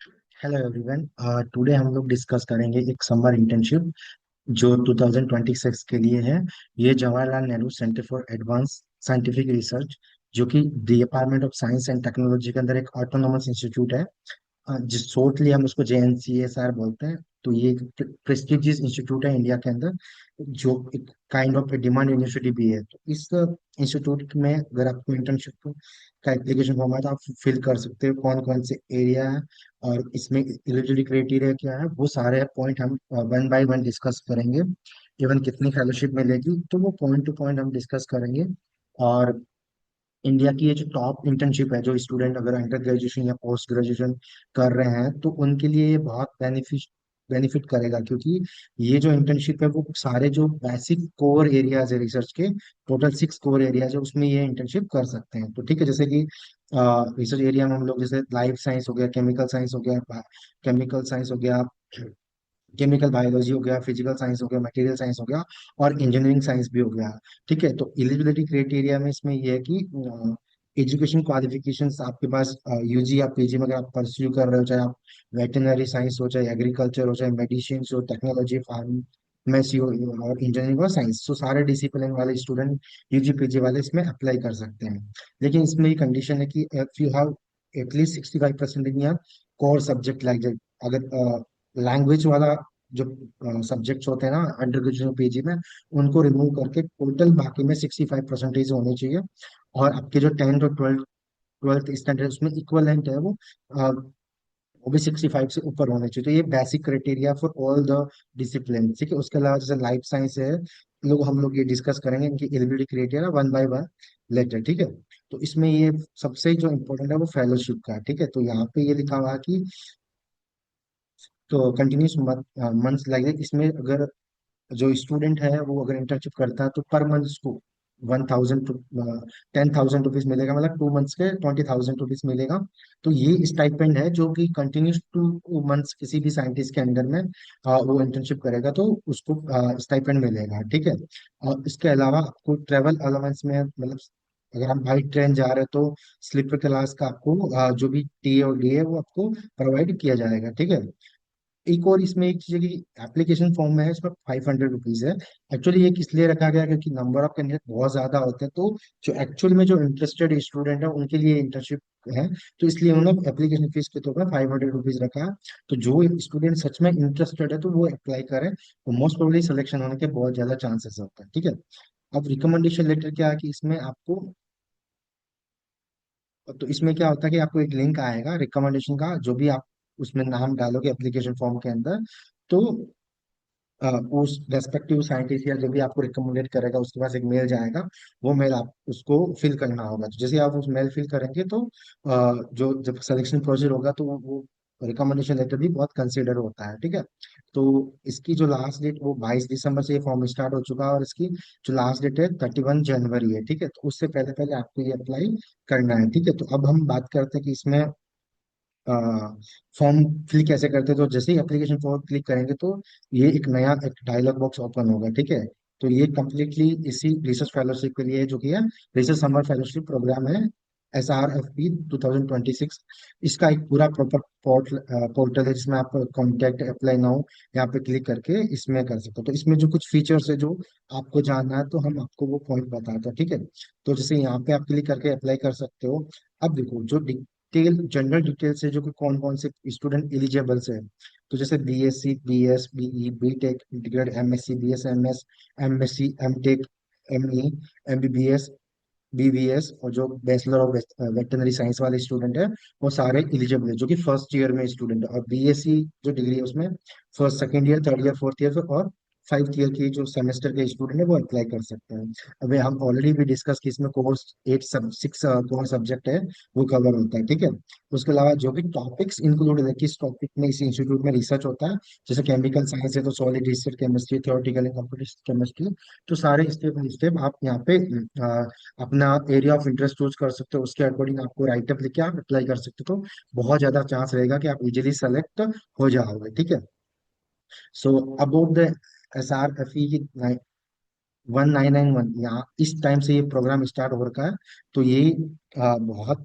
Hello everyone. Today हम लोग discuss करेंगे एक समर इंटर्नशिप जो 2026 के लिए है। ये Jawaharlal Nehru centre for advance scientific research, जो कि department of science and technology के अंदर एक ऑटोनोमस इंस्टीट्यूट है। जिस शॉर्टली हम उसको JNCSR बोलते हैं। तो ये एक प्रेस्टिजियस इंस्टीट्यूट है इंडिया के अंदर, जो एक काइंड ऑफ डिमांड यूनिवर्सिटी भी है। तो इस इंस्टीट्यूट में अगर आपको इंटर्नशिप का एप्लीकेशन फॉर्म है तो आप फिल कर सकते हो कौन कौन से एरिया है और इसमें एलिजिबिलिटी क्राइटेरिया क्या है। वो सारे पॉइंट हम वन बाय वन डिस्कस करेंगे। इवन कितनी फेलोशिप मिलेगी तो वो पॉइंट टू पॉइंट हम डिस्कस करेंगे। और इंडिया की ये जो टॉप इंटर्नशिप है, जो स्टूडेंट अगर अंडर ग्रेजुएशन या पोस्ट ग्रेजुएशन कर रहे हैं तो उनके लिए ये बहुत बेनिफिट करेगा, क्योंकि ये जो इंटर्नशिप है वो सारे जो बेसिक कोर एरियाज है रिसर्च के, टोटल 6 कोर एरियाज है, उसमें ये इंटर्नशिप कर सकते हैं। तो ठीक है, जैसे कि रिसर्च एरिया में हम लोग जैसे लाइफ साइंस हो गया, केमिकल साइंस हो गया, केमिकल साइंस हो गया, केमिकल बायोलॉजी हो गया, फिजिकल साइंस हो गया, मटेरियल साइंस हो गया, और इंजीनियरिंग साइंस भी हो गया। ठीक है, तो एलिजिबिलिटी क्राइटेरिया में इसमें ये है कि एजुकेशन क्वालिफिकेशंस आपके पास UG या PG में अगर आप परस्यू कर रहे हो, चाहे आप वेटनरी साइंस हो, चाहे एग्रीकल्चर हो, चाहे मेडिसिन हो, टेक्नोलॉजी, फार्मेसी हो, और इंजीनियरिंग और साइंस, तो सारे डिसिप्लिन वाले स्टूडेंट UG PG वाले इसमें अप्लाई कर सकते हैं। लेकिन इसमें ये कंडीशन है कि if you have at least 65% in your core subject, like अगर लैंग्वेज वाला जो सब्जेक्ट्स होते हैं ना अंडर ग्रेजुएशन PG में, उनको रिमूव करके टोटल बाकी में 65% होनी चाहिए। और आपके जो 10th और ट्वेल्थ स्टैंडर्ड उसमें इक्वलेंट है वो भी 65 से ऊपर होने चाहिए। तो ये basic criteria for all the discipline. ठीक है, उसके अलावा जैसे लाइफ साइंस है, हम लोग ये डिस्कस करेंगे इनकी eligibility criteria one by one later. ठीक है, तो इसमें ये सबसे जो इम्पोर्टेंट है वो फेलोशिप का है। ठीक है, तो यहाँ पे ये लिखा हुआ है कि तो कंटिन्यूस मंथ्स लगेगा इसमें। अगर जो स्टूडेंट है वो अगर इंटर्नशिप करता है तो पर मंथ उसको 1,000 10,000 रुपीज मिलेगा, मतलब 2 मंथ्स के 20,000 रुपीज मिलेगा। तो ये स्टाइपेंड है जो कि कंटिन्यूस 2 मंथ्स किसी भी साइंटिस्ट के अंडर में वो इंटर्नशिप करेगा तो उसको स्टाइपेंड मिलेगा। ठीक है, और इसके अलावा आपको ट्रेवल अलाउंस में, मतलब अगर आप बाई ट्रेन जा रहे हो तो स्लीपर क्लास का आपको जो भी टी और डी है वो आपको प्रोवाइड किया जाएगा। ठीक है, एक और इसमें एक चीज है कि एप्लीकेशन फॉर्म में है, इसमें 500 रुपीज है। एक्चुअली ये किस लिए रखा गया, क्योंकि नंबर ऑफ कैंडिडेट बहुत ज्यादा होते हैं, तो जो एक्चुअल में जो इंटरेस्टेड स्टूडेंट है उनके लिए इंटर्नशिप है, तो इसलिए उन्होंने एप्लीकेशन फीस के तौर पर 500 रुपीज रखा है। तो जो स्टूडेंट सच में इंटरेस्टेड है तो वो अप्लाई करें, तो मोस्ट प्रोबेबली सिलेक्शन होने के बहुत ज्यादा चांसेस होते हैं। ठीक है, अब रिकमेंडेशन लेटर क्या है कि इसमें आपको, तो इसमें क्या होता है कि आपको एक लिंक आएगा रिकमेंडेशन का, जो भी आप उसमें नाम डालोगे एप्लीकेशन फॉर्म के अंदर, तो उस रेस्पेक्टिव साइंटिस्ट या जो भी आपको रिकमेंडेड करेगा उसके पास एक मेल जाएगा। वो मेल आप उसको फिल करना होगा। तो जैसे आप उस मेल फिल करेंगे तो जो जब सिलेक्शन प्रोसीजर होगा तो वो रिकमेंडेशन लेटर भी बहुत कंसिडर होता है। ठीक है, तो इसकी जो लास्ट डेट वो 22 दिसंबर से ये फॉर्म स्टार्ट हो चुका है, और इसकी जो लास्ट डेट है 31 जनवरी है। ठीक है, तो उससे पहले पहले आपको ये अप्लाई करना है। ठीक है, तो अब हम बात करते हैं कि इसमें फॉर्म फिल कैसे करते हैं। तो जैसे ही एप्लीकेशन फॉर्म क्लिक करेंगे तो ये एक नया एक डायलॉग बॉक्स ओपन होगा। ठीक है, तो ये कम्प्लीटली इसी रिसर्च फेलोशिप के लिए, जो कि है रिसर्च समर फेलोशिप प्रोग्राम है, SRFP 2026। इसका एक पूरा प्रॉपर पोर्टल है जिसमें आप कॉन्टैक्ट अप्लाई नाउ यहाँ पे क्लिक करके इसमें कर सकते हो। तो इसमें जो कुछ फीचर्स है जो आपको जानना है तो हम आपको वो पॉइंट बताते हैं। ठीक है, तो जैसे यहाँ पे आप क्लिक करके अप्लाई कर सकते हो। अब देखो जो डिटेल जनरल डिटेल्स है, जो कि कौन कौन से स्टूडेंट एलिजिबल्स है, तो जैसे BSc BS BE B.Tech integrated MSc BS MS MSc M.Tech ME MBBS BBS, और जो बैचलर ऑफ वेटरनरी साइंस वाले स्टूडेंट है वो सारे एलिजिबल है, जो कि फर्स्ट ईयर में स्टूडेंट है। और BSc जो डिग्री है उसमें first second year third year fourth year और 5th ईयर के जो सेमेस्टर के स्टूडेंट है वो अप्लाई कर सकते हैं। अभी हम ऑलरेडी भी डिस्कस की इसमें कोर्स 6 कोर सब्जेक्ट है वो कवर होता है। ठीक है, उसके अलावा जो भी टॉपिक्स इंक्लूडेड है, किस टॉपिक में इस इंस्टीट्यूट में रिसर्च होता है, जैसे केमिकल साइंस है तो solid state chemistry, theoretical and computational chemistry, तो सारे स्टेप बाय स्टेप आप यहाँ पे अपना एरिया ऑफ इंटरेस्ट चूज कर सकते हो, उसके अकॉर्डिंग आपको राइटअप लिख के आप अप्लाई कर सकते हो। तो बहुत ज्यादा चांस रहेगा कि आप इजीली सेलेक्ट हो जाओगे। ठीक है, सो अबाउट द SRFE की 1991, यहाँ इस टाइम से ये प्रोग्राम स्टार्ट हो रखा है। तो ये बहुत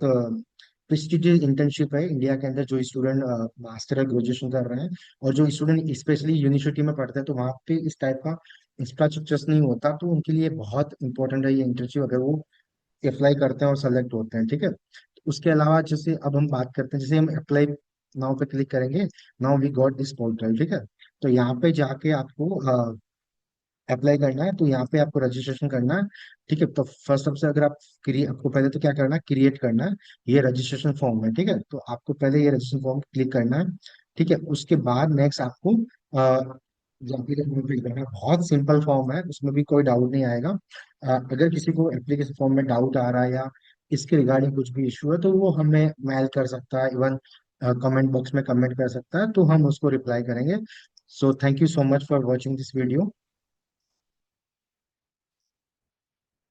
प्रेस्टिजियस इंटर्नशिप है इंडिया के अंदर। जो स्टूडेंट मास्टर ग्रेजुएशन कर रहे हैं और जो स्टूडेंट स्पेशली यूनिवर्सिटी में पढ़ते हैं, तो वहाँ पे इस टाइप का इंफ्रास्ट्रक्चर नहीं होता, तो उनके लिए बहुत इंपॉर्टेंट है ये इंटर्नशिप, अगर वो अप्लाई करते हैं और सेलेक्ट होते हैं। ठीक है, तो उसके अलावा जैसे अब हम बात करते हैं, जैसे हम अप्लाई नाउ पे क्लिक करेंगे, now we got this portal. ठीक है, तो यहाँ पे जाके आपको अप्लाई करना है, तो यहाँ पे आपको रजिस्ट्रेशन करना है। ठीक है, तो फर्स्ट सबसे अगर आप आपको पहले तो क्या करना है, क्रिएट करना है ये रजिस्ट्रेशन फॉर्म है। ठीक है, तो आपको पहले ये रजिस्ट्रेशन फॉर्म क्लिक करना है। ठीक है, उसके बाद नेक्स्ट आपको एप्लीकेशन फॉर्म फिल करना है। बहुत सिंपल फॉर्म है, उसमें भी कोई डाउट नहीं आएगा। अगर किसी को एप्लीकेशन फॉर्म में डाउट आ रहा है या इसके रिगार्डिंग कुछ भी इशू है, तो वो हमें मेल कर सकता है, इवन कमेंट बॉक्स में कमेंट कर सकता है, तो हम उसको रिप्लाई करेंगे। So thank you so much for watching this video.